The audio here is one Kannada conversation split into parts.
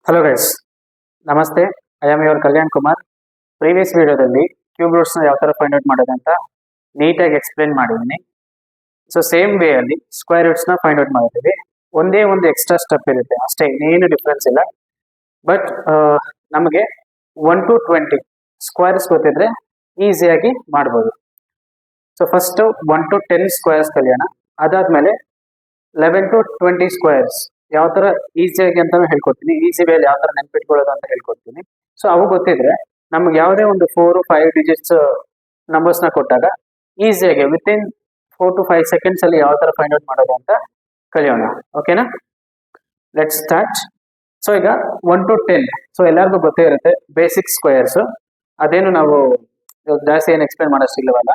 ಹಲೋ ಗೈಸ್, ನಮಸ್ತೆ. I am your Kalyan Kumar. Previous ವಿಡಿಯೋದಲ್ಲಿ ಕ್ಯೂಬ್ ರೂಟ್ಸ್ನ ಯಾವ ಥರ ಫೈಂಡ್ ಔಟ್ ಮಾಡೋದಂತ ನೀಟಾಗಿ ಎಕ್ಸ್ಪ್ಲೇನ್ ಮಾಡಿದ್ದೀನಿ. ಸೊ ಸೇಮ್ ವೇ ಅಲ್ಲಿ ಸ್ಕ್ವೇರ್ ರೂಟ್ಸ್ನ ಫೈಂಡ್ ಔಟ್ ಮಾಡಿದ್ದೀವಿ. ಒಂದೇ ಒಂದು ಎಕ್ಸ್ಟ್ರಾ ಸ್ಟೆಪ್ ಇರುತ್ತೆ ಅಷ್ಟೇ, ಏನು ಡಿಫ್ರೆನ್ಸ್ ಇಲ್ಲ. ಬಟ್ ನಮಗೆ 1 to 20 ಸ್ಕ್ವೇರ್ಸ್ ಗೊತ್ತಿದ್ರೆ ಈಸಿಯಾಗಿ ಮಾಡ್ಬೋದು. ಸೊ ಫಸ್ಟ್ 1 to 10 ಸ್ಕ್ವೇರ್ಸ್ ಕಲಿಯೋಣ. ಅದಾದ್ಮೇಲೆ 11 to 20 ಸ್ಕ್ವೇರ್ಸ್ ಯಾವ ತರ ಈಸಿಯಾಗಿ ಅಂತಾನು ಹೇಳ್ಕೊಡ್ತೀನಿ. ಈಸಿ ವೇಲಿ ಯಾವ ತರ ನೆನ್ಪಿಟ್ಕೊಳ್ಳೋದು ಅಂತ ಹೇಳ್ಕೊಡ್ತೀನಿ. ಸೊ ಅವು ಗೊತ್ತಿದ್ರೆ ನಮ್ಗೆ ಯಾವುದೇ ಒಂದು 4-5 ಡಿಜಿಟ್ಸ್ ನಂಬರ್ಸ್ನ ಕೊಟ್ಟಾಗ ಈಸಿಯಾಗಿ ವಿತಿನ್ 4 to 5 ಸೆಕೆಂಡ್ಸ್ ಅಲ್ಲಿ ಯಾವ ತರ ಫೈಂಡ್ ಔಟ್ ಮಾಡೋದು ಅಂತ ಕಲಿಯೋಣ. ಓಕೆನಾ? Let's start. ಸೊ ಈಗ 1 to 10, ಸೊ ಎಲ್ಲರಿಗೂ ಗೊತ್ತೇ ಇರುತ್ತೆ ಬೇಸಿಕ್ ಸ್ಕ್ವೇರ್ಸ್. ಅದೇನು ನಾವು ಜಾಸ್ತಿ ಏನು ಎಕ್ಸ್ಪ್ಲೇನ್ ಮಾಡೋಷ್ಟಿಲ್ಲವಲ್ಲ.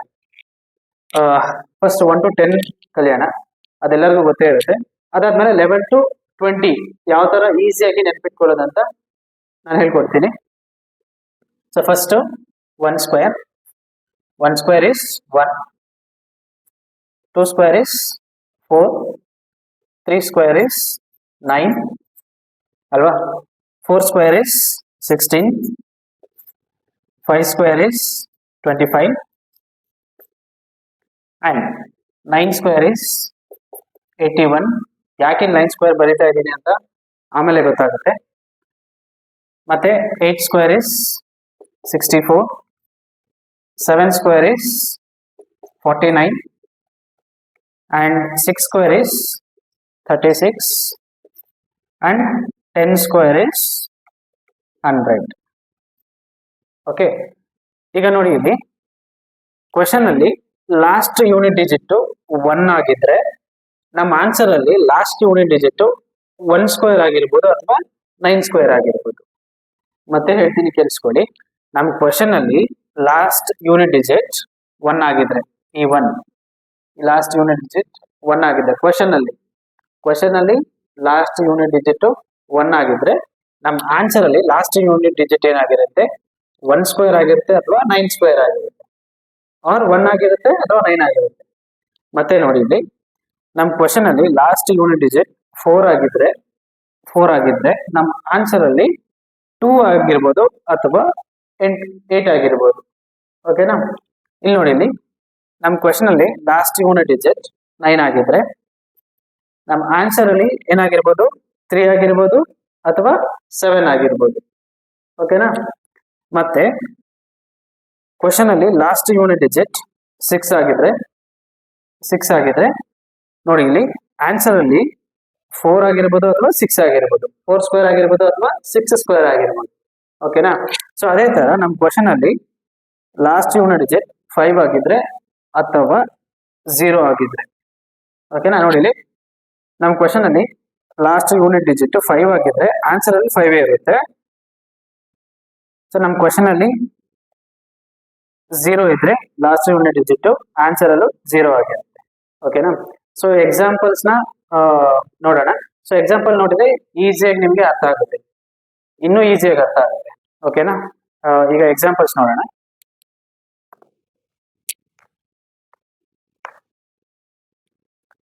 ಫಸ್ಟ್ 1 to 10 ಕಲಿಯೋಣ, ಅದೆಲ್ಲರಿಗೂ ಗೊತ್ತೇ ಇರುತ್ತೆ. ಅದಾದ್ಮೇಲೆ 11 to 20 ಯಾವ ತರ ಈಸಿಯಾಗಿ ನೆನ್ಪಿಟ್ಕೊಳ್ಳೋದಂತ ನಾನು ಹೇಳ್ಕೊಡ್ತೀನಿ. So first 1 square. 1 square is 1, 2 square is 4, 3 square is 9 ಅಲ್ವಾ, 4 square is 16, 5 square is 25 and 9 square is 81. ಯಾಕೆ 9 ಸ್ಕ್ವೇರ್ ಬರೀತಾ ಇದ್ದೀನಿ ಅಂತ ಆಮೇಲೆ ಗೊತ್ತಾಗುತ್ತೆ. ಮತ್ತೆ 8 square is 64, 7 square is 49 and 6 square is 36 and 10 square is 100. Okay, ಈಗ ನೋಡಿ ಇಲ್ಲಿ ಕ್ವೆಶನ್ ಅಲ್ಲಿ ಲಾಸ್ಟ್ ಯೂನಿಟ್ ಡಿಜಿಟ್ 1 ಆಗಿದ್ರೆ ನಮ್ಮ ಆನ್ಸರ್ ಅಲ್ಲಿ ಲಾಸ್ಟ್ ಯೂನಿಟ್ ಡಿಜಿಟ್ 1 ಸ್ಕ್ವೇರ್ ಆಗಿರ್ಬೋದು ಅಥವಾ 9 ಸ್ಕ್ವೇರ್ ಆಗಿರ್ಬೋದು. ಮತ್ತೆ ಹೇಳ್ತೀನಿ ಕೇಳಿಸ್ಕೊಳ್ಳಿ. ನಮ್ಮ ಕ್ವಶನ್ ಅಲ್ಲಿ ಲಾಸ್ಟ್ ಯೂನಿಟ್ ಡಿಜಿಟ್ 1 ಆಗಿದ್ರೆ, ಈ 1 ಲಾಸ್ಟ್ ಯೂನಿಟ್ ಡಿಜಿಟ್ 1 ಆಗಿದ್ರೆ ಕ್ವಶನ್ ಅಲ್ಲಿ ಲಾಸ್ಟ್ ಯೂನಿಟ್ ಡಿಜಿಟ್ 1 ಆಗಿದ್ರೆ ನಮ್ಮ ಆನ್ಸರ್ ಅಲ್ಲಿ ಲಾಸ್ಟ್ ಯೂನಿಟ್ ಡಿಜಿಟ್ ಏನಾಗಿರುತ್ತೆ, 1 ಸ್ಕ್ವೇರ್ ಆಗಿರುತ್ತೆ ಅಥವಾ 9 ಸ್ಕ್ವೇರ್ ಆಗಿರುತ್ತೆ, ಆರ್ 1 ಆಗಿರುತ್ತೆ ಅಥವಾ 9 ಆಗಿರುತ್ತೆ. ಮತ್ತೆ ನೋಡಿ ಇಲ್ಲಿ ನಮ್ಮ ಕ್ವಶನ್ ಅಲ್ಲಿ ಲಾಸ್ಟ್ ಯೂನಿಟ್ ಡಿಜಿಟ್ 4 ಆಗಿದ್ರೆ ನಮ್ಮ ಆನ್ಸರ್ ಅಲ್ಲಿ 2 ಆಗಿರ್ಬೋದು ಅಥವಾ 8 ಆಗಿರ್ಬೋದು. ಓಕೆನಾ? ಇಲ್ಲಿ ನೋಡಿ, ಇಲ್ಲಿ ನಮ್ಮ ಕ್ವಶನ್ ಅಲ್ಲಿ ಲಾಸ್ಟ್ ಯೂನಿಟ್ ಡಿಜಿಟ್ 9 ಆಗಿದ್ರೆ ನಮ್ಮ ಆನ್ಸರ್ ಅಲ್ಲಿ ಏನಾಗಿರ್ಬೋದು, 3 ಆಗಿರ್ಬೋದು ಅಥವಾ 7 ಆಗಿರ್ಬೋದು. ಓಕೆನಾ? ಮತ್ತೆ ಕ್ವಶನ್ ಅಲ್ಲಿ ಲಾಸ್ಟ್ ಯೂನಿಟ್ ಡಿಜಿಟ್ 6 ಆಗಿದ್ರೆ ನೋಡಿ ಇಲ್ಲಿ ಆನ್ಸರ್ ಅಲ್ಲಿ 4 ಆಗಿರ್ಬೋದು ಅಥವಾ 6 ಆಗಿರ್ಬೋದು, 4 ಸ್ಕ್ವೇರ್ ಆಗಿರ್ಬೋದು ಅಥವಾ 6 ಸ್ಕ್ವೇರ್ ಆಗಿರ್ಬೋದು. ಓಕೆನಾ? ಸೊ ಅದೇ ತರ ನಮ್ಮ ಕ್ವಶನ್ ಅಲ್ಲಿ ಲಾಸ್ಟ್ ಯೂನಿಟ್ ಡಿಜಿಟ್ 5 ಆಗಿದ್ರೆ ಅಥವಾ 0 ಆಗಿದ್ರೆ. ಓಕೆನಾ? ನೋಡಿ ಇಲ್ಲಿ ನಮ್ಮ ಕ್ವಶನ್ ಅಲ್ಲಿ ಲಾಸ್ಟ್ ಯೂನಿಟ್ ಡಿಜಿಟ್ 5 ಆಗಿದ್ರೆ ಆನ್ಸರ್ ಅಲ್ಲಿ 5 ಇರುತ್ತೆ. ಸೊ ನಮ್ಮ ಕ್ವಶನ್ ಅಲ್ಲಿ 0 ಇದ್ರೆ ಲಾಸ್ಟ್ ಯೂನಿಟ್ ಡಿಜಿಟ್ ಆನ್ಸರ್ ಅಲ್ಲೂ 0 ಆಗಿರುತ್ತೆ. ಓಕೆನಾ? ಸೊ ಎಕ್ಸಾಂಪಲ್ಸ್ ನ ನೋಡೋಣ. ಸೊ ಎಕ್ಸಾಂಪಲ್ ನೋಡಿದ್ರೆ ಈಸಿಯಾಗಿ ನಿಮ್ಗೆ ಅರ್ಥ ಆಗುತ್ತೆ, ಇನ್ನೂ ಈಸಿಯಾಗಿ ಅರ್ಥ ಆಗುತ್ತೆ. ಓಕೆನಾ? ಈಗ ಎಕ್ಸಾಂಪಲ್ಸ್ ನೋಡೋಣ.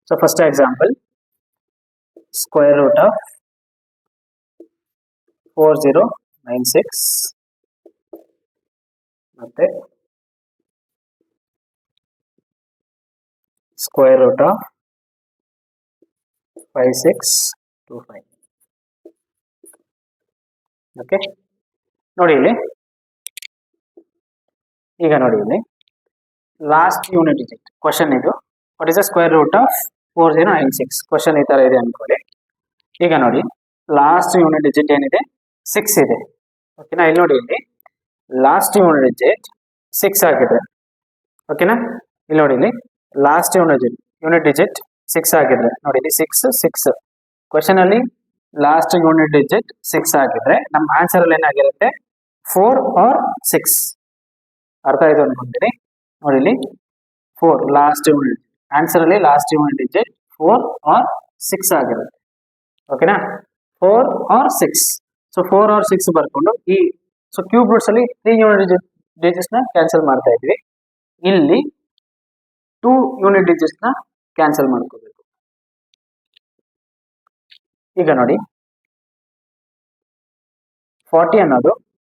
So first example, square root of 4096 ಮತ್ತೆ ಸ್ಕ್ವೇರ್ ರೂಟ್ ಆಫ್ 5625. ಓಕೆ, ನೋಡಿ ಇಲ್ಲಿ, ಈಗ ನೋಡಿ ಇಲ್ಲಿ ಲಾಸ್ಟ್ ಯೂನಿಟ್ ಡಿಜಿಟ್ ಕ್ವಶನ್ ಇದು, what is the square root of 4096 question ಈ ತರ ಇದೆ ಅನ್ಕೊಳ್ಳಿ. ಈಗ ನೋಡಿ ಲಾಸ್ಟ್ ಯೂನಿಟ್ ಡಿಜಿಟ್ ಏನಿದೆ, 6 ಇದೆ. ಓಕೆನಾ? ಇಲ್ಲಿ ನೋಡಿ, ಇಲ್ಲಿ ಲಾಸ್ಟ್ ಯೂನಿಟ್ ಡಿಜಿಟ್ 6 ಆಗಿದೆ. ಓಕೆನಾ? ಇಲ್ಲಿ ನೋಡಿ, ಇಲ್ಲಿ ಲಾಸ್ಟ್ ಯೂನಿಟ್ ಡಿಜಿಟ್ 6 ಆಗಿದ್ರೆ ನೋಡಿ, ಇಲ್ಲಿ 6 ಕ್ವಶನ್ ಅಲ್ಲಿ ಲಾಸ್ಟ್ ಯೂನಿಟ್ ಡಿಜಿಟ್ 6 ಆಗಿದ್ರೆ ನಮ್ಮ ಆನ್ಸರ್ ಅಲ್ಲಿ ಏನಾಗಿರುತ್ತೆ, 4 or 6. ಅರ್ಥ ಆಯ್ತು ಅನ್ಕೊಂತೀನಿ. ನೋಡಿ ಇಲ್ಲಿ 4 ಲಾಸ್ಟ್ ಯೂನಿಟ್, ಆನ್ಸರ್ ಅಲ್ಲಿ ಲಾಸ್ಟ್ ಯೂನಿಟ್ ಡಿಜಿಟ್ 4 or 6 ಆಗಿರುತ್ತೆ. ಓಕೆನಾ? 4 or 6. ಸೊ 4 or 6 ಬರ್ಕೊಂಡು ಈ ಸೊ ಕ್ಯೂಬ್ ರೂಟ್ಸ್ ಅಲ್ಲಿ 3 ಯೂನಿಟ್ ಡಿಜಿಟ್ಸ್ ನ ಕ್ಯಾನ್ಸಲ್ ಮಾಡ್ತಾ ಇದ್ವಿ. ಇಲ್ಲಿ 2 ಯೂನಿಟ್ ಡಿಜಿಟ್ಸ್ ನ ಕ್ಯಾನ್ಸಲ್ ಮಾಡ್ಕೋಬೇಕು. ಈಗ ನೋಡಿ 40 ಅನ್ನೋದು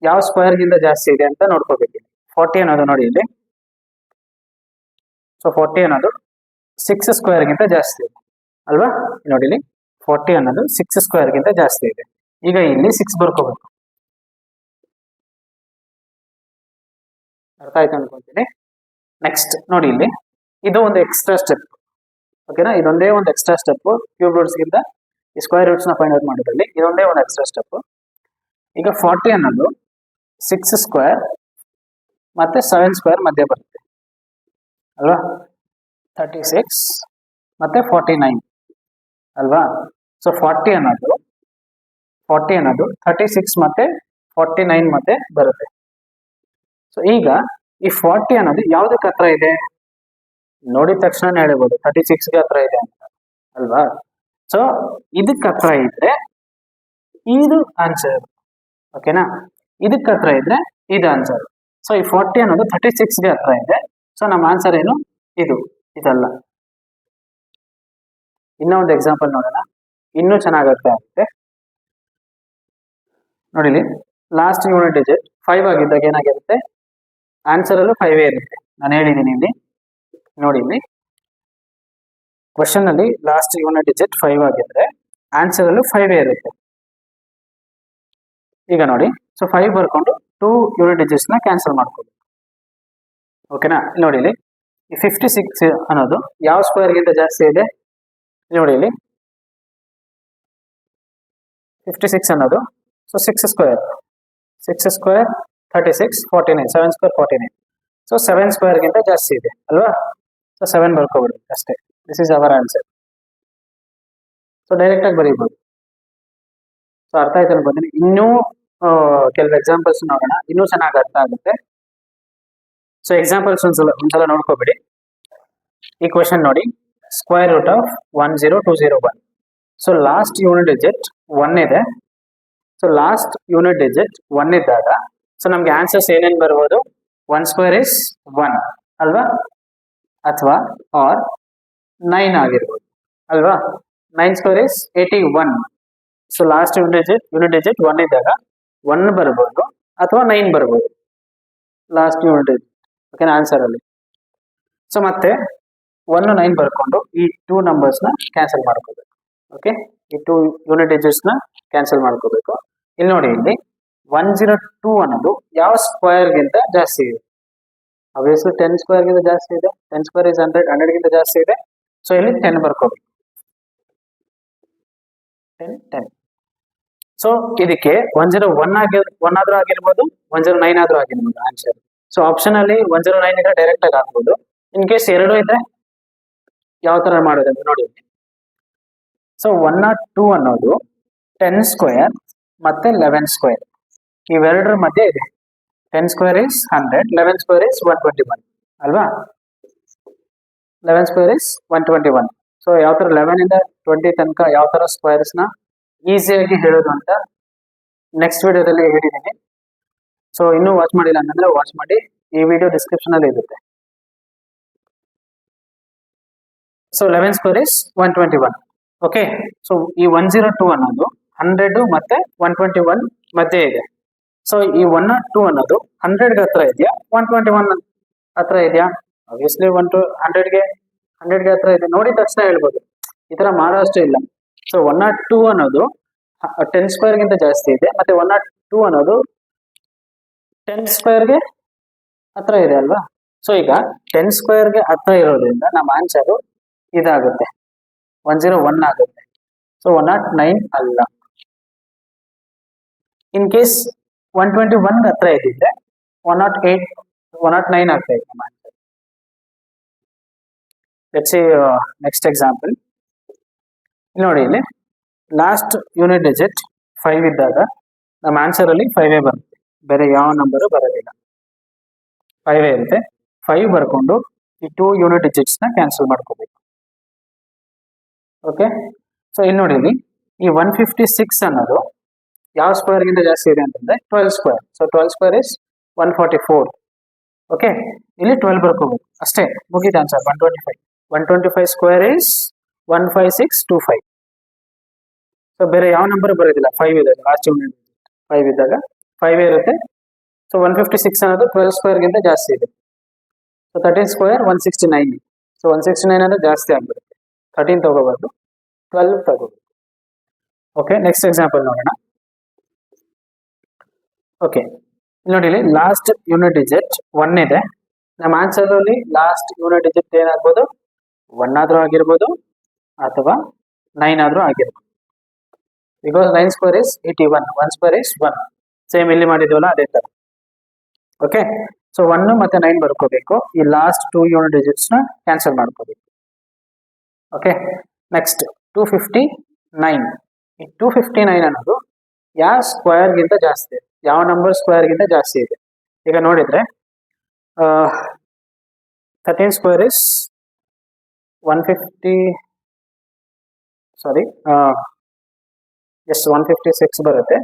ಯಾವ ಸ್ಕ್ವೇರ್ ಗಿಂತ ಜಾಸ್ತಿ ಇದೆ ಅಂತ ನೋಡ್ಕೋಬೇಕು. 40 ಅನ್ನೋದು ನೋಡಿ ಇಲ್ಲಿ, ಸೊ 40 ಅನ್ನೋದು 6 ಸ್ಕ್ವೇರ್ ಗಿಂತ ಜಾಸ್ತಿ ಇದೆ ಅಲ್ವಾ. ನೋಡಿ ಇಲ್ಲಿ 40 ಅನ್ನೋದು 6 ಸ್ಕ್ವೇರ್ ಗಿಂತ ಜಾಸ್ತಿ ಇದೆ. ಈಗ ಇಲ್ಲಿ 6 ಬರ್ಕೋಬೇಕು. ಅರ್ಥ ಆಯ್ತು ಅನ್ಕೊಂತೀನಿ. ನೆಕ್ಸ್ಟ್ ನೋಡಿ ಇಲ್ಲಿ, ಇದು ಒಂದು ಎಕ್ಸ್ಟ್ರಾ ಸ್ಟೆಪ್. ಓಕೆನಾ, ಇದೊಂದೇ ಒಂದು ಎಕ್ಸ್ಟ್ರಾ ಸ್ಟೆಪ್ ಕ್ಯೂಬ್ ರೂಟ್ಸ್ ಗಿಂತ ಈ ಸ್ಕ್ವೇರ್ ರೂಟ್ಸ್ ನ ಫೈಂಡ್ ಔಟ್ ಮಾಡೋದ್ರಲ್ಲಿ ಇದೊಂದೇ ಒಂದು ಎಕ್ಸ್ಟ್ರಾ ಸ್ಟೆಪ್. ಈಗ 40 ಅನ್ನೋದು 6 ಸ್ಕ್ವೇರ್ ಮತ್ತೆ 7 ಸ್ಕ್ವೇರ್ ಮಧ್ಯೆ ಬರುತ್ತೆ ಅಲ್ವಾ. 36 ಮತ್ತೆ 49 ಅಲ್ವಾ. ಸೊ 40 ಅನ್ನೋದು 36 ಮತ್ತೆ 49 ಮತ್ತೆ ಬರುತ್ತೆ. ಸೊ ಈಗ ಈ 40 ಅನ್ನೋದು ಯಾವ್ದಕ್ಕೆ ಹತ್ರ ಇದೆ ನೋಡಿದ ತಕ್ಷಣ ಹೇಳ್ಬೋದು 36ಗೆ ಹತ್ರ ಇದೆ ಅಂತ ಅಲ್ವಾ. ಸೊ ಇದಕ್ಕೆ ಹತ್ರ ಇದ್ರೆ ಇದು ಆನ್ಸರ್. ಓಕೆನಾ, ಇದಕ್ಕೆ ಹತ್ರ ಇದ್ರೆ ಇದು ಆನ್ಸರ್. ಸೊ ಈ 40 ಅನ್ನೋದು 36ಗೆ ಹತ್ರ ಇದೆ. ಸೊ ನಮ್ಮ ಆನ್ಸರ್ ಏನು, ಇದಲ್ಲ. ಇನ್ನೊಂದು ಎಕ್ಸಾಂಪಲ್ ನೋಡೋಣ, ಇನ್ನೂ ಚೆನ್ನಾಗಿ ಅರ್ಥ ಆಗುತ್ತೆ. ನೋಡಿಲಿ, ಲಾಸ್ಟ್ ಯೂನಿಟ್ ಡಿಜಿಟ್ 5 ಆಗಿದ್ದಾಗ ಏನಾಗಿರುತ್ತೆ, ಆನ್ಸರ್ ಅಲ್ಲೂ 5 ಇರುತ್ತೆ. ನಾನು ಹೇಳಿದ್ದೀನಿ ಇಲ್ಲಿ ನೋಡಿ, ಇಲ್ಲಿ ಕ್ವಶನ್ ಅಲ್ಲಿ ಲಾಸ್ಟ್ ಯೂನಿಟ್ ಡಿಜಿಟ್ 5 ಆಗಿದ್ರೆ ಆನ್ಸರ್ ಅಲ್ಲೂ 5 ಇರುತ್ತೆ. ಈಗ ನೋಡಿ, ಸೊ 5 ಬರ್ಕೊಂಡು 2 ಯೂನಿಟ್ ಡಿಜಿಟ್ಸ್ ನ ಕ್ಯಾನ್ಸಲ್ ಮಾಡ್ಕೋಬೇಕು. ಓಕೆನಾ, ನೋಡಿ ಇಲ್ಲಿ ಈ 56 ಅನ್ನೋದು ಯಾವ ಸ್ಕ್ವೇರ್ ಗಿಂತ ಜಾಸ್ತಿ ಇದೆ ನೋಡಿ ಇಲ್ಲಿ. 56 ಅನ್ನೋದು so 6 square 36 49 7 square 49. So 7 square ಗಿಂತ ಜಾಸ್ತಿ ಇದೆ ಅಲ್ವಾ. ಸೊ 7 ಬರ್ಕೋಬಿಡ್ಬೇಕು ಅಷ್ಟೇ. This is our answer. So direct ಆಗಿ ಬರೀಬಹುದು. ಸೊ ಅರ್ಥ ಆಯ್ತು ಅನ್ಕೊಂತೀನಿ. ಇನ್ನೂ ಕೆಲವು ಎಕ್ಸಾಂಪಲ್ಸ್ ನೋಡೋಣ, ಇನ್ನೂ ಚೆನ್ನಾಗಿ ಅರ್ಥ ಆಗುತ್ತೆ. ಸೊ ಎಕ್ಸಾಂಪಲ್ಸ್ ಒಂದ್ಸಲ ನೋಡ್ಕೋಬೇಡಿ. ಈ ಕ್ವಶನ್ ನೋಡಿ, square root of 10201. So last unit digit 1 ಇದೆ. ಸೊ ಲಾಸ್ಟ್ ಯೂನಿಟ್ ಡಿಜಿಟ್ 1 ಇದ್ದಾಗ ಸೊ ನಮ್ಗೆ ಆನ್ಸರ್ಸ್ ಏನೇನು ಬರ್ಬೋದು, 1 ಸ್ಕ್ವೇರ್ ಇಸ್ 1 ಅಲ್ವಾ, ಅಥವಾ ಆರ್ 9 ಆಗಿರ್ಬೋದು ಅಲ್ವಾ. 9 square is 81. So last unit digit 1 ಇದ್ದಾಗ 1 ಬರ್ಬೋದು ಅಥವಾ 9 ಬರ್ಬೋದು ಲಾಸ್ಟ್ ಯೂನಿಟ್ ಡಿಜಿಟ್. ಓಕೆನಾ, ಆನ್ಸರ್ ಅಲ್ಲಿ. ಸೊ ಮತ್ತೆ 1 9 ಬರ್ಕೊಂಡು ಈ 2 ನಂಬರ್ಸ್ ನ ಕ್ಯಾನ್ಸಲ್ ಮಾಡ್ಕೋಬೇಕು. ಓಕೆ, ಈ 2 ಯೂನಿಟ್ ಡಿಜಿಟ್ಸ್ ನ ಕ್ಯಾನ್ಸಲ್ ಮಾಡ್ಕೋಬೇಕು. ಇಲ್ಲಿ ನೋಡಿ, ಇಲ್ಲಿ 102 ಅನ್ನೋದು ಯಾವ ಸ್ಕ್ವೇರ್ ಗಿಂತ ಜಾಸ್ತಿ ಇದೆ. ಅಬ್ವಿಯಸ್ಲಿ 10 ಸ್ಕ್ವೇರ್ ಗಿಂತ ಜಾಸ್ತಿ ಇದೆ. 10 ಸ್ಕ್ವೇರ್ ಇಸ್ 100, 100 ಗಿಂತ ಜಾಸ್ತಿ ಇದೆ. ಸೊ ಇಲ್ಲಿ 10 ಬರ್ಕೋಬೇಕು. 10. ಸೊ ಇದಕ್ಕೆ 101 ಆದ್ರೂ ಆಗಿರ್ಬೋದು, 109 ಆದ್ರೂ ಆಗಿರ್ಬೋದು ಆನ್ಸರ್. ಸೊ ಆಪ್ಷನ್ ಅಲ್ಲಿ 109 ಇದ್ರೆ ಡೈರೆಕ್ಟ್ ಆಗಿ ಹಾಕ್ಬೋದು. ಇನ್ ಕೇಸ್ 2 ಇದ್ರೆ ಯಾವ ತರ ಮಾಡೋದು ಅಂತ ನೋಡಿ. ಸೊ 102 ಅನ್ನೋದು 10 ಸ್ಕ್ವೇರ್ ಮತ್ತೆ 11 ಸ್ಕ್ವೇರ್ ಇವೆರಡರ ಮಧ್ಯೆ ಇದೆ. 10 ಸ್ಕ್ವೇರ್ ಇಸ್ 100, 11 ಸ್ಕ್ವೇರ್ ಇಸ್ 121 ಅಲ್ವಾ. 11 ಸ್ಕ್ವೇರ್ ಇಸ್ 121. ಸೊ ಯಾವ ತರ 11 ಇಂದ 20 ತನಕ ಯಾವ ತರ ಸ್ಕ್ವೇರ್ಸ್ ನ ಈಸಿಯಾಗಿ ಹೇಳೋದು ಅಂತ ನೆಕ್ಸ್ಟ್ ವಿಡಿಯೋದಲ್ಲಿ ಹೇಳಿದ್ದೀನಿ. ಸೊ ಇನ್ನೂ ವಾಚ್ ಮಾಡಿಲ್ಲ ಅಂತಂದ್ರೆ ವಾಚ್ ಮಾಡಿ, ಈ ವಿಡಿಯೋ ಡಿಸ್ಕ್ರಿಪ್ಷನ್ ಅಲ್ಲಿ ಇರುತ್ತೆ. So 11 square is 121. Okay, so ಈ 102 ಅನ್ನೋದು 100 ಮತ್ತೆ 121 ಮಧ್ಯೆ ಇದೆ. ಸೊ ಈ 102 ಅನ್ನೋದು 100ಗೆ ಹತ್ರ ಇದೆಯಾ 121 ಹತ್ರ ಇದೆಯಾ? ಆಬ್ವಿಯಸ್ಲಿ 100ಗೆ ಹತ್ರ ಇದೆ. ನೋಡಿದ ತಕ್ಷಣ ಹೇಳ್ಬೋದು, ಈ ತರ ಮಾಡೋ ಅಷ್ಟೇ ಇಲ್ಲ. ಸೊ 102 ಅನ್ನೋದು 10 ಸ್ಕ್ವೇರ್ ಗಿಂತ ಜಾಸ್ತಿ ಇದೆ, ಮತ್ತೆ 102 ಅನ್ನೋದು 10 ಸ್ಕ್ವೇರ್ಗೆ ಹತ್ರ ಇದೆ ಅಲ್ವಾ. ಸೊ ಈಗ 10 ಸ್ಕ್ವೇರ್ಗೆ ಹತ್ರ ಇರೋದ್ರಿಂದ ನಮ್ಮ ಆನ್ಸರ್ ಇದಾಗುತ್ತೆ, 101 ಆಗುತ್ತೆ. ಸೊ 109 ಅಲ್ಲ. ಇನ್ ಕೇಸ್ 121 ಹತ್ರ ಇದ್ದಿದ್ರೆ 108 109 ಆಗ್ತಾ ಇದೆ ನಮ್ಮ answer. Let's see next example. ನೋಡಿ, ಇಲ್ಲಿ ಲಾಸ್ಟ್ ಯೂನಿಟ್ ಡಿಜಿಟ್ 5 ಇದ್ದಾಗ ನಮ್ಮ ಆನ್ಸರ್ ಅಲ್ಲಿ 5 ಬರುತ್ತೆ, ಬೇರೆ ಯಾವ ನಂಬರು ಬರೋದಿಲ್ಲ, 5 ಇರುತ್ತೆ. 5 ಬರ್ಕೊಂಡು ಈ 2 ಯೂನಿಟ್ ಡಿಜಿಟ್ಸ್ ನ ಕ್ಯಾನ್ಸಲ್ ಮಾಡ್ಕೋಬೇಕು. ಓಕೆ, ಸೊ ಇಲ್ಲಿ ನೋಡಿ, ಇಲ್ಲಿ ಈ 156 ಅನ್ನೋದು ಯಾವ ಸ್ಕ್ವೇರ್ ಗಿಂತ ಜಾಸ್ತಿ ಇದೆ ಅಂತಂದ್ರೆ 12 square. So 12 square is 144. Okay, ಇಲ್ಲಿ 12 ಬರ್ಕೋಬೇಕು ಅಷ್ಟೇ, ಮುಗಿದ ಆನ್ಸರ್ 125. 125 square is 15625. ಸೊ ಬೇರೆ ಯಾವ ನಂಬರ್ ಬರೋದಿಲ್ಲ, 5 ಇದೆ ಲಾಸ್ಟ್ ಯೂನಿಟ್. 5 ಇದ್ದಾಗ 5 ಇರುತ್ತೆ. ಸೊ 156 ಅನ್ನೋದು 12 ಸ್ಕ್ವೇರ್ಗಿಂತ ಜಾಸ್ತಿ ಇದೆ. So 13 square 169. ಸೊ 169 ಅಂದ್ರೆ ಜಾಸ್ತಿ ಆಗ್ಬಿಡುತ್ತೆ. 13 ತಗೋಬಾರ್ದು, 12 ತಗೋಬೇಕು. ಓಕೆ, ನೆಕ್ಸ್ಟ್ ಎಕ್ಸಾಂಪಲ್ ನೋಡೋಣ. ಓಕೆ, ನೋಡಿ ಇಲ್ಲಿ ಲಾಸ್ಟ್ ಯೂನಿಟ್ ಡಿಜಿಟ್ 1 ಇದೆ. ನಮ್ಮ ಆನ್ಸರ್ ಅಲ್ಲಿ ಲಾಸ್ಟ್ ಯೂನಿಟ್ ಡಿಜಿಟ್ ಏನಾಗ್ಬೋದು, 1 ಆದ್ರೂ ಆಗಿರ್ಬೋದು ಅಥವಾ 9 ಆದ್ರೂ ಆಗಿರ್ಬೋದು. Because 9 square is 81, 1 square is 1. Same ಇಲ್ಲಿ ಮಾಡಿದ್ವಲ್ಲ ಅದೇ ತರ. ಓಕೆ, ಸೊ 1 ಮತ್ತೆ 9 ಬರ್ಕೋಬೇಕು. ಈ ಲಾಸ್ಟ್ 2 ಯೂನಿಟ್ ಡಿಜಿಟ್ಸ್ ನ ಕ್ಯಾನ್ಸಲ್ ಮಾಡ್ಕೋಬೇಕು. Okay, next 259. ಈ 259 ಅನ್ನೋದು ಯಾವ ಸ್ಕ್ವೇರ್ಗಿಂತ ಜಾಸ್ತಿ ಇದೆ, ಯಾವ ನಂಬರ್ ಸ್ಕ್ವೇರ್ಗಿಂತ ಜಾಸ್ತಿ ಇದೆ. ಈಗ ನೋಡಿದ್ರೆ 13 ಸ್ಕ್ವೇರ್ ಇಸ್ 150, ಸಾರಿ ಎಸ್ 156 ಬರುತ್ತೆ.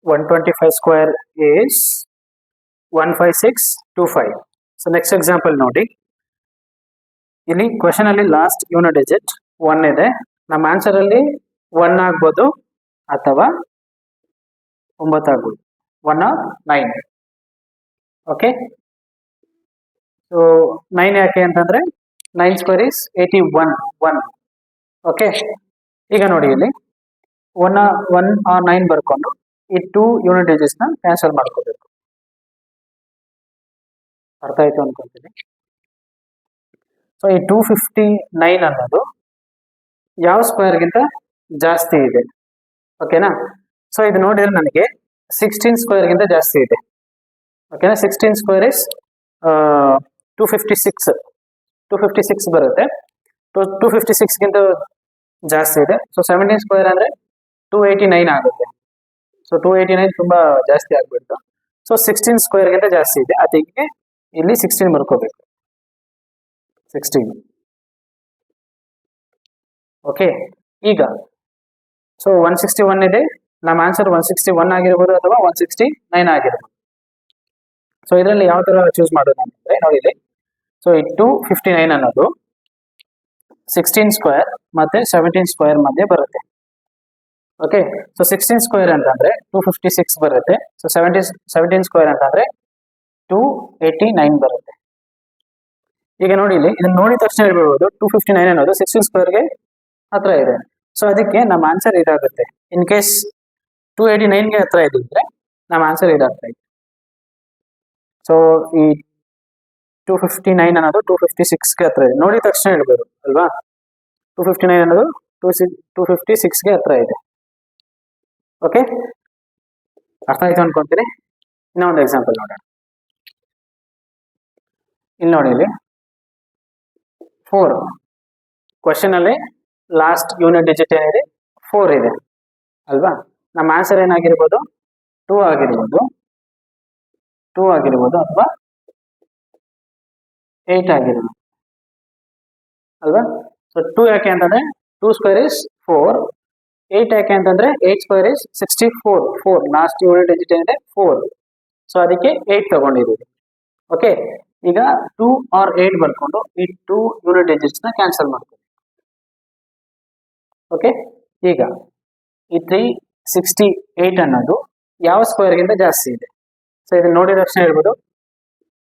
$125 square is 15625. So next example ನೋಡಿ. ಇಲ್ಲಿ ಕ್ವೆಶನ್ ಅಲ್ಲಿ ಲಾಸ್ಟ್ ಯೂನಿಟ್ ಡಿಜಿಟ್ 1 ಇದೆ. ನಮ್ಮ ಆನ್ಸರ್ ಅಲ್ಲಿ 1 ಆಗ್ಬೋದು ಅಥವಾ 9 ಆಗ್ಬೋದು, 1 or 9. ಓಕೆ, ಸೊ 9 ಯಾಕೆ ಅಂತಂದ್ರೆ 9 ಸ್ಕ್ವೇರ್ ಇಸ್ 81, 1. ಓಕೆ, ಈಗ ನೋಡಿ ಇಲ್ಲಿ 1 or 9 ಬರ್ಕೊಂಡು ಈ 2 ಯೂನಿಟ್ ಡಿಜಿಟ್ಸ್ ನ ಕ್ಯಾನ್ಸಲ್ ಮಾಡ್ಕೋಬೇಕು. ಅರ್ಥ ಆಯ್ತು ಅನ್ಕೊಂತೀನಿ. ಸೊ ಈ 259 ಅನ್ನೋದು ಯಾವ ಸ್ಕ್ವೇರ್ಗಿಂತ ಜಾಸ್ತಿ ಇದೆ, ಓಕೆನಾ. ಸೊ ಇದು ನೋಡಿದ್ರೆ ನನಗೆ 16 ಸ್ಕ್ವೇರ್ಗಿಂತ ಜಾಸ್ತಿ ಇದೆ. ಓಕೆನಾ, 16 ಸ್ಕ್ವೇರ್ ಇಸ್ 256 ಬರುತ್ತೆ. 256ಗಿಂತ ಜಾಸ್ತಿ ಇದೆ. ಸೊ 17 ಸ್ಕ್ವೇರ್ ಅಂದ್ರೆ 289 ಆಗುತ್ತೆ. ಸೊ 289 ತುಂಬಾ ಜಾಸ್ತಿ ಆಗ್ಬಿಡ್ತು. ಸೊ 16 ಸ್ಕ್ವೇರ್ಗಿಂತ ಜಾಸ್ತಿ ಇದೆ, ಅದಕ್ಕೆ ಇಲ್ಲಿ 16 ಬರ್ಕೋಬೇಕು. 16. ಓಕೆ, ಈಗ ಸೊ 161 ಇದೆ. ನಮ್ಮ ಆನ್ಸರ್ 161 ಆಗಿರ್ಬೋದು ಅಥವಾ 169 ಆಗಿರ್ಬೋದು. ಸೊ ಇದರಲ್ಲಿ ಯಾವ ತರ ಚೂಸ್ ಮಾಡೋದು ಅಂತಂದ್ರೆ ನೋಡಿ ಇಲ್ಲಿ. ಸೊ ಈ 259 ಅನ್ನೋದು 16 ಸ್ಕ್ವೇರ್ ಮತ್ತೆ 17 ಸ್ಕ್ವೇರ್ ಮಧ್ಯೆ ಬರುತ್ತೆ. ಓಕೆ, ಸೊ 16 ಸ್ಕ್ವೇರ್ ಅಂತಂದ್ರೆ 256 ಬರುತ್ತೆ. ಸೊ 17 ಸ್ಕ್ವೇರ್ ಅಂತಂದ್ರೆ 289 ಬರುತ್ತೆ. ಈಗ ನೋಡಿ ಇಲ್ಲಿ ಇದನ್ನ ನೋಡಿದ ತಕ್ಷಣ ಹೇಳ್ಬಿಡ್ಬೋದು 259 ಅನ್ನೋದು 16 ಸ್ಕ್ವೇರ್ಗೆ ಹತ್ರ ಇದೆ. ಸೊ ಅದಕ್ಕೆ ನಮ್ಮ ಆನ್ಸರ್ ಇದಾಗುತ್ತೆ. ಇನ್ ಕೇಸ್ 289ಗೆ ಹತ್ರ ಇದ್ದಿದ್ರೆ ನಮ್ಮ ಆನ್ಸರ್ ಇದಾಗ್ತಾ ಇದೆ. ಸೊ ಈ 259 ಅನ್ನೋದು 256ಗೆ ಹತ್ರ ಇದೆ. ನೋಡಿದ ತಕ್ಷಣ ಹೇಳ್ಬೋದು ಅಲ್ವಾ, 259 ಅನ್ನೋದು 256ಗೆ ಹತ್ರ ಇದೆ. ಓಕೆ, ಅರ್ಥ ಆಯ್ತು ಅನ್ಕೊಂತೀನಿ. ಇನ್ನೊಂದು ಎಕ್ಸಾಂಪಲ್ ನೋಡೋಣ. ಇಲ್ಲಿ ನೋಡಿ ಇಲ್ಲಿ 4 ಕ್ವಶನ್ ಅಲ್ಲಿ ಲಾಸ್ಟ್ ಯೂನಿಟ್ ಡಿಜಿಟ್ ಏನಿದೆ 4 ಇದೆ ಅಲ್ವಾ. ನಮ್ಮ ಆನ್ಸರ್ ಏನಾಗಿರ್ಬೋದು 2 ಆಗಿರ್ಬೋದು ಅಥವಾ 8 ಆಗಿರ್ಬೋದು ಅಲ್ವಾ. ಸೊ 2 ಯಾಕೆ ಅಂತಂದ್ರೆ 2 ಸ್ಕ್ವೇರ್ ಇಸ್ 4. 8 ಯಾಕೆ ಅಂತಂದ್ರೆ 8 square is 64. 4 last unit digit ಏನಿದೆ 4. ಸೊ ಅದಕ್ಕೆ 8 ತಗೊಂಡಿದ್ದೀವಿ. ಓಕೆ, ಈಗ 2 or 8 ಬರ್ಕೊಂಡು ಈ 2 ಯೂನಿಟ್ ಡಿಜಿಟ್ಸ್ ನ ಕ್ಯಾನ್ಸಲ್ ಮಾಡ್ತೀವಿ. ಓಕೆ, ಈಗ ಈ 368 ಅನ್ನೋದು ಯಾವ ಸ್ಕ್ವೇರ್ಗಿಂತ ಜಾಸ್ತಿ ಇದೆ. ಸೊ ಇದನ್ನ ನೋಡಿದ ತಕ್ಷಣ ಹೇಳ್ಬೋದು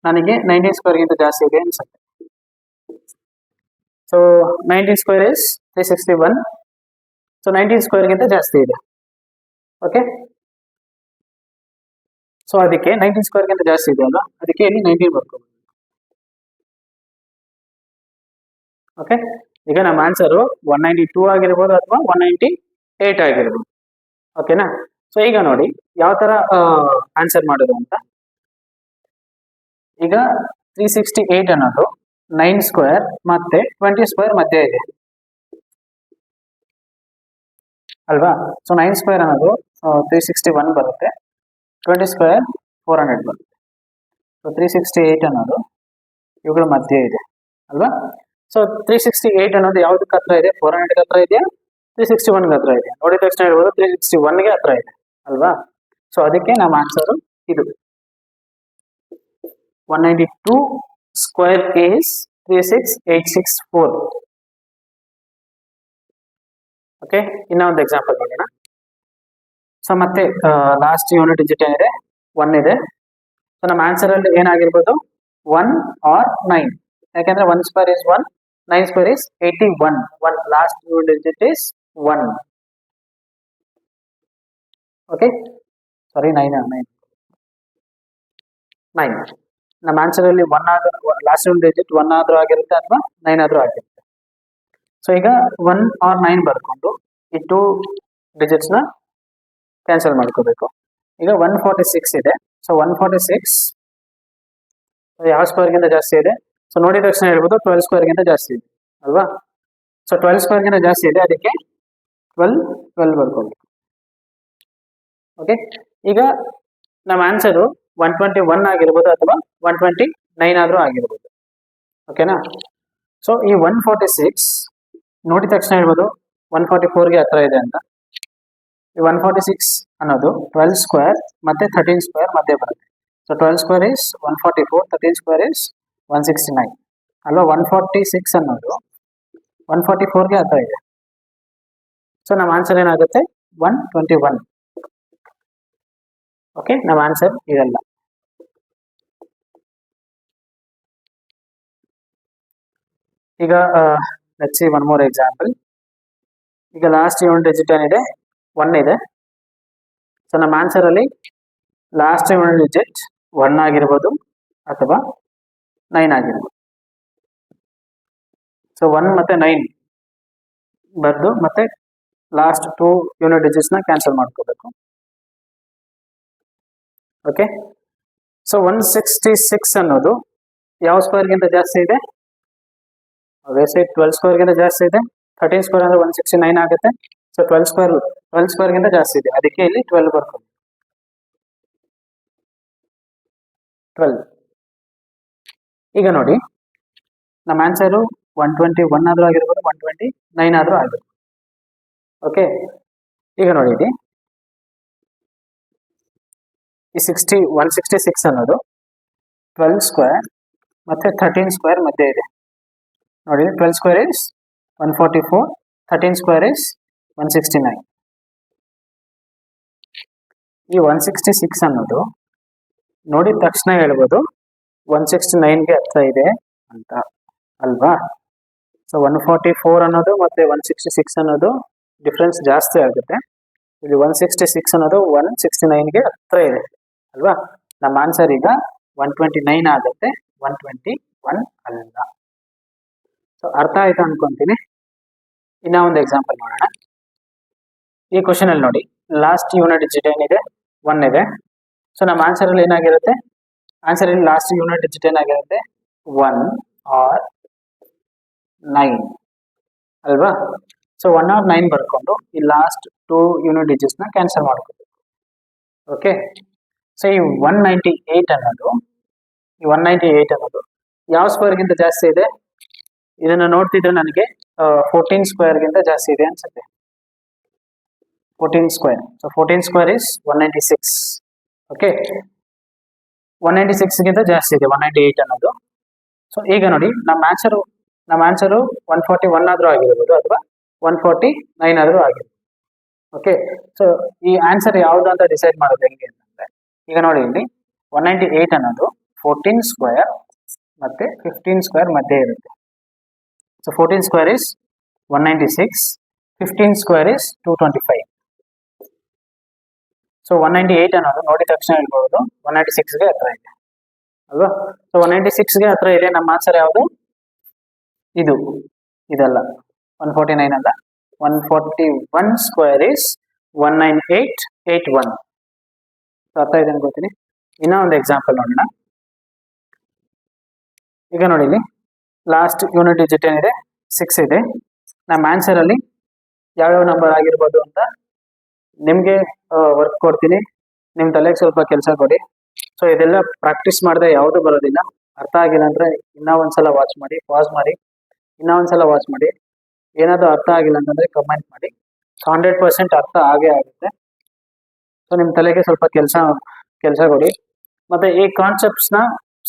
ನನಗೆ 19 ಸ್ಕ್ವೇರ್ಗಿಂತ ಜಾಸ್ತಿ ಇದೆ ಅನ್ಸುತ್ತೆ. So 19 square is 361. ಸೊ 19 ಸ್ಕ್ವೇರ್ಗಿಂತ ಜಾಸ್ತಿ ಇದೆ. ಓಕೆ, ಸೊ ಅದಕ್ಕೆ 19 ಸ್ಕ್ವೇರ್ಗಿಂತ ಜಾಸ್ತಿ ಇದೆ ಅಲ್ವಾ, ಅದಕ್ಕೆ ಇಲ್ಲಿ 19 ಬರ್ಕೋಬೇಕು. ಓಕೆ, ಈಗ ನಮ್ಮ ಆನ್ಸರು 192 ಆಗಿರ್ಬೋದು ಅಥವಾ 198 ಆಗಿರ್ಬೋದು. ಓಕೆನಾ. ಸೊ ಈಗ ನೋಡಿ ಯಾವ ತರ ಆನ್ಸರ್ ಮಾಡೋದು ಅಂತ. ಈಗ 368 ಅನ್ನೋದು 9 ಸ್ಕ್ವೇರ್ ಮತ್ತೆ 20 ಸ್ಕ್ವೇರ್ ಮಧ್ಯೆ ಇದೆ ಅಲ್ವಾ. ಸೊ 9 ಸ್ಕ್ವೇರ್ ಅನ್ನೋದು 361 ಬರುತ್ತೆ, 20 ಸ್ಕ್ವೇರ್ 400 ಬರುತ್ತೆ. ಸೊ 368 ಅನ್ನೋದು ಇವುಗಳ ಮಧ್ಯೆ ಇದೆ ಅಲ್ವಾ. ಸೊ 368 ಅನ್ನೋದು ಯಾವ್ದಕ್ಕೆ ಹತ್ರ ಇದೆ, 400 ಹತ್ರ ಇದೆಯಾ 361 ಹತ್ರ ಇದೆ. ನೋಡಿದ ತಕ್ಷಣ ಹೇಳ್ಬೋದು 361 ಗೆ ಹತ್ರ ಇದೆ ಅಲ್ವಾ. ಸೊ ಅದಕ್ಕೆ ನಮ್ಮ ಆನ್ಸರ್ ಇದು 192 ಸ್ಕ್ವೇರ್ is 36864. ಓಕೆ, ಇನ್ನ ಒಂದು ಎಕ್ಸಾಂಪಲ್ ನೋಡೋಣ. ಸೊ ಮತ್ತೆ ಲಾಸ್ಟ್ ಯೂನಿಟ್ ಡಿಜಿಟ್ ಏನಿದೆ 1 ಇದೆ. ಸೊ ನಮ್ಮ ಆನ್ಸರ್ ಅಲ್ಲಿ ಏನಾಗಿರ್ಬೋದು 1 or 9, ಯಾಕಂದ್ರೆ 1 square is 1, 9 square is 81. 1 last unit digit is 1. Okay, sorry 9 ನಮ್ಮ ಆನ್ಸರ್ ಅಲ್ಲಿ 1 ಆದ್ರೂ ಲಾಸ್ಟ್ ಯೂನಿಟ್ ಡಿಜಿಟ್ 1 ಆದ್ರೂ ಆಗಿರುತ್ತೆ ಅಥವಾ 9 ಆದ್ರೂ ಆಗಿರುತ್ತೆ. ಸೊ ಈಗ 1 or 9 ಬರ್ಕೊಂಡು ಈ 2 ಡಿಜಿಟ್ಸ್ ನ ಕ್ಯಾನ್ಸಲ್ ಮಾಡ್ಕೋಬೇಕು. ಈಗ 146 ಇದೆ. ಸೊ 146 ಯಾವ ಸ್ಕ್ವೇರ್ಗಿಂತ ಜಾಸ್ತಿ ಇದೆ, ಸೊ ನೋಡಿದ ತಕ್ಷಣ ಹೇಳ್ಬೋದು 12 ಸ್ಕ್ವೇರ್ಗಿಂತ ಜಾಸ್ತಿ ಇದೆ ಅಲ್ವಾ. ಸೊ 12 ಸ್ಕ್ವೇರ್ಗಿಂತ ಜಾಸ್ತಿ ಇದೆ, ಅದಕ್ಕೆ 12 ಬರ್ಕೋಬೇಕು. ಓಕೆ, ಈಗ ನಮ್ಮ ಆನ್ಸರು 121 ಆಗಿರ್ಬೋದು ಅಥವಾ 129 ಆದ್ರೂ ಆಗಿರ್ಬೋದು. ಓಕೆನಾ. ಸೊ ಈ 146 ನೋಡಿದ ತಕ್ಷಣ ಹೇಳ್ಬೋದು 144ಗೆ ಹತ್ರ ಇದೆ ಅಂತ. ಈ 146 ಅನ್ನೋದು 12 ಸ್ಕ್ವೇರ್ ಮತ್ತೆ 13 ಸ್ಕ್ವೇರ್ ಮಧ್ಯೆ ಬರುತ್ತೆ. So 12 square is 144, 13 square is 169 ಅಲ್ವಾ. 146 ಅನ್ನೋದು 144ಗೆ ಹತ್ರ ಇದೆ. ಸೊ ನಮ್ಮ ಆನ್ಸರ್ ಏನಾಗುತ್ತೆ 121. ಓಕೆ, ನಮ್ಮ ಆನ್ಸರ್ ಇದೆಲ್ಲ. ಈಗ let's see one more example. ಈಗ ಲಾಸ್ಟ್ ಯೂನಿಟ್ ಡಿಜಿಟ್ ಏನಿದೆ 1 ಇದೆ. ಸೊ ನಮ್ಮ ಆನ್ಸರ್ ಅಲ್ಲಿ ಲಾಸ್ಟ್ ಯೂನಿಟ್ ಡಿಜಿಟ್ 1 ಆಗಿರ್ಬೋದು ಅಥವಾ 9 ಆಗಿರ್ಬೋದು. ಸೊ 1 ಮತ್ತೆ 9 ಬರ್ದು ಮತ್ತೆ ಲಾಸ್ಟ್ 2 ಯೂನಿಟ್ ಡಿಜಿಟ್ಸ್ ನ ಕ್ಯಾನ್ಸಲ್ ಮಾಡ್ಕೋಬೇಕು. ಓಕೆ, ಸೊ 166 ಅನ್ನೋದು ಯಾವ ಸ್ಕ್ವೇರ್ಗಿಂತ ಜಾಸ್ತಿ ಇದೆ, 12 ಸ್ಕ್ವೇರ್ಗಿಂತ ಜಾಸ್ತಿ ಇದೆ. 13 ಸ್ಕ್ವೇರ್ ಅಂದ್ರೆ 169 ಆಗುತ್ತೆ. ಸೊ 12 ಸ್ಕ್ವೇರ್ಗಿಂತ ಜಾಸ್ತಿ ಇದೆ, ಅದಕ್ಕೆ ಇಲ್ಲಿ 12 ಬರ್ಕೊಂಡು 12. ಈಗ ನೋಡಿ ನಮ್ಮ ಆನ್ಸರು 121 ಆದ್ರೂ ಆಗಿರ್ಬೋದು 129 ಆದ್ರೂ ಆಗಿರ್ಬೋದು. ಓಕೆ, ಈಗ ನೋಡಿ ಇಲ್ಲಿ ಈ 166 ಅನ್ನೋದು 12 ಸ್ಕ್ವೇರ್ ಮತ್ತೆ 13 ಸ್ಕ್ವೇರ್ ಮಧ್ಯೆ ಇದೆ ನೋಡಿ. 12 ಸ್ಕ್ವೇರ್ is 144, 13 ಸ್ಕ್ವೇರ್ is 169. ಈ 166 ಅನ್ನೋದು ನೋಡಿದ ತಕ್ಷಣ ಹೇಳ್ಬೋದು 169ಗೆ ಹತ್ರ ಇದೆ ಅಂತ ಅಲ್ವಾ. ಸೊ 144 ಅನ್ನೋದು ಮತ್ತೆ 166 ಅನ್ನೋದು ಡಿಫ್ರೆನ್ಸ್ ಜಾಸ್ತಿ ಆಗುತ್ತೆ. ಇಲ್ಲಿ 166 ಅನ್ನೋದು 169ಗೆ ಹತ್ರ ಇದೆ ಅಲ್ವಾ. ನಮ್ಮ ಆನ್ಸರ್ ಈಗ 129 ಆಗುತ್ತೆ, 121 ಅಲ್ಲ. ಸೊ ಅರ್ಥ ಆಯ್ತು ಅನ್ಕೊಂತೀನಿ. ಇನ್ನ ಒಂದು ಎಕ್ಸಾಂಪಲ್ ನೋಡೋಣ. ಈ ಕ್ವಶನ್ ಅಲ್ಲಿ ನೋಡಿ ಲಾಸ್ಟ್ ಯೂನಿಟ್ ಡಿಜಿಟ್ ಏನಿದೆ 1 ಇದೆ. ಸೊ ನಮ್ಮ ಆನ್ಸರ್ ಅಲ್ಲಿ ಏನಾಗಿರುತ್ತೆ, ಆನ್ಸರ್ ಅಲ್ಲಿ ಲಾಸ್ಟ್ ಯೂನಿಟ್ ಡಿಜಿಟ್ ಏನಾಗಿರುತ್ತೆ 1 or 9 ಅಲ್ವಾ. ಸೊ 1 or 9 ಬರ್ಕೊಂಡು ಈ ಲಾಸ್ಟ್ 2 ಯೂನಿಟ್ ಡಿಜಿಟ್ಸ್ ನ ಕ್ಯಾನ್ಸಲ್ ಮಾಡ್ಕೋಬೇಕು. ಓಕೆ, ಸೊ ಈ 198 ಅನ್ನೋದು ಯಾವ ಸ್ಕ್ವೇರ್ಗಿಂತ ಜಾಸ್ತಿ ಇದೆ, ಇದನ್ನ ನೋಡ್ತಿದ್ರೆ ನನಗೆ 14 ಸ್ಕ್ವೇರ್ಗಿಂತ ಜಾಸ್ತಿ ಇದೆ ಅನ್ಸುತ್ತೆ. 14 square. So 14 square is 196. Okay, 196ಗಿಂತ ಜಾಸ್ತಿ ಇದೆ 198 ಅನ್ನೋದು. ಸೊ ಈಗ ನೋಡಿ ನಮ್ಮ ಆನ್ಸರು 141 ಆದ್ರೂ ಆಗಿರ್ಬೋದು ಅಥವಾ 149 ಆದ್ರೂ ಆಗಿರ್ಬೋದು. ಓಕೆ, ಸೊ ಈ ಆನ್ಸರ್ ಯಾವ್ದು ಅಂತ ಡಿಸೈಡ್ ಮಾಡೋದು ಹೆಂಗೆ ಅಂತಂದ್ರೆ, ಈಗ ನೋಡಿ ಇಲ್ಲಿ 198 ಅನ್ನೋದು 14 ಸ್ಕ್ವೇರ್ ಮತ್ತೆ 15 ಸ್ಕ್ವೇರ್ ಮಧ್ಯೆ ಇರುತ್ತೆ. So 14 square is 196, 15 square is 225. So 198 ಅನ್ನೋದು ನೋಡಿದ ತಕ್ಷಣ ಹೇಳ್ಬೋದು 196ಗೆ ಹತ್ರ ಇದೆ ಅಲ್ವಾ. ಸೊ 196ಗೆ ಹತ್ರ ಇದೆ. ನಮ್ಮ ಆನ್ಸರ್ ಯಾವುದು? ಇದಲ್ಲ 149 ಅಲ್ಲ. 141 ಸ್ಕ್ವೇರ್ ಇಸ್ 19881. ಅರ್ಥ ಇದೆ ಅನ್ಕೋತೀನಿ. ಇನ್ನೂ ಒಂದು ಎಕ್ಸಾಂಪಲ್ ನೋಡೋಣ. ಈಗ ನೋಡಿ, ಇಲ್ಲಿ ಲಾಸ್ಟ್ ಯೂನಿಟ್ ಡಿಜಿಟ್ ಏನಿದೆ 6 ಇದೆ. ನಮ್ಮ ಆನ್ಸರ್ ಅಲ್ಲಿ ಯಾವ್ಯಾವ ನಂಬರ್ ಆಗಿರ್ಬೋದು ಅಂತ ನಿಮ್ಗೆ ವರ್ಕ್ ಕೊಡ್ತೀನಿ. ನಿಮ್ ತಲೆಗೆ ಸ್ವಲ್ಪ ಕೆಲಸ ಕೊಡಿ. ಸೊ ಇದೆಲ್ಲ ಪ್ರಾಕ್ಟೀಸ್ ಮಾಡಿದ್ರೆ ಯಾವುದು ಬರೋದಿಲ್ಲ. ಅರ್ಥ ಆಗಿಲ್ಲ ಅಂದ್ರೆ ಇನ್ನೂ ಒಂದ್ಸಲ ವಾಚ್ ಮಾಡಿ, ಪಾಸ್ ಮಾಡಿ, ಇನ್ನೂ ಒಂದ್ಸಲ ವಾಚ್ ಮಾಡಿ. ಏನಾದ್ರು ಅರ್ಥ ಆಗಿಲ್ಲ ಅಂತಂದ್ರೆ ಕಮೆಂಟ್ ಮಾಡಿ. 100% ಅರ್ಥ ಆಗೇ ಆಗುತ್ತೆ. ಸೊ ನಿಮ್ ತಲೆಗೆ ಸ್ವಲ್ಪ ಕೆಲಸ ಕೊಡಿ. ಮತ್ತೆ ಈ ಕಾನ್ಸೆಪ್ಟ್ಸ್ ನ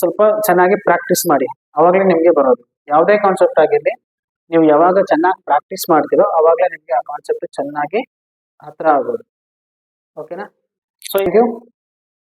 ಸ್ವಲ್ಪ ಚೆನ್ನಾಗಿ ಪ್ರಾಕ್ಟೀಸ್ ಮಾಡಿ, ಅವಾಗಲೇ ನಿಮ್ಗೆ ಬರೋದು. ಯಾವುದೇ ಕಾನ್ಸೆಪ್ಟ್ ಆಗಿರಲಿ, ನೀವು ಯಾವಾಗ ಚೆನ್ನಾಗಿ ಪ್ರಾಕ್ಟೀಸ್ ಮಾಡ್ತೀರೋ ಅವಾಗಲೇ ನಿಮ್ಗೆ ಆ ಕಾನ್ಸೆಪ್ಟ್ ಚೆನ್ನಾಗಿ ಹತ್ರ ಆಗೋದು. ಓಕೆನಾ? ಸೊ ಇದು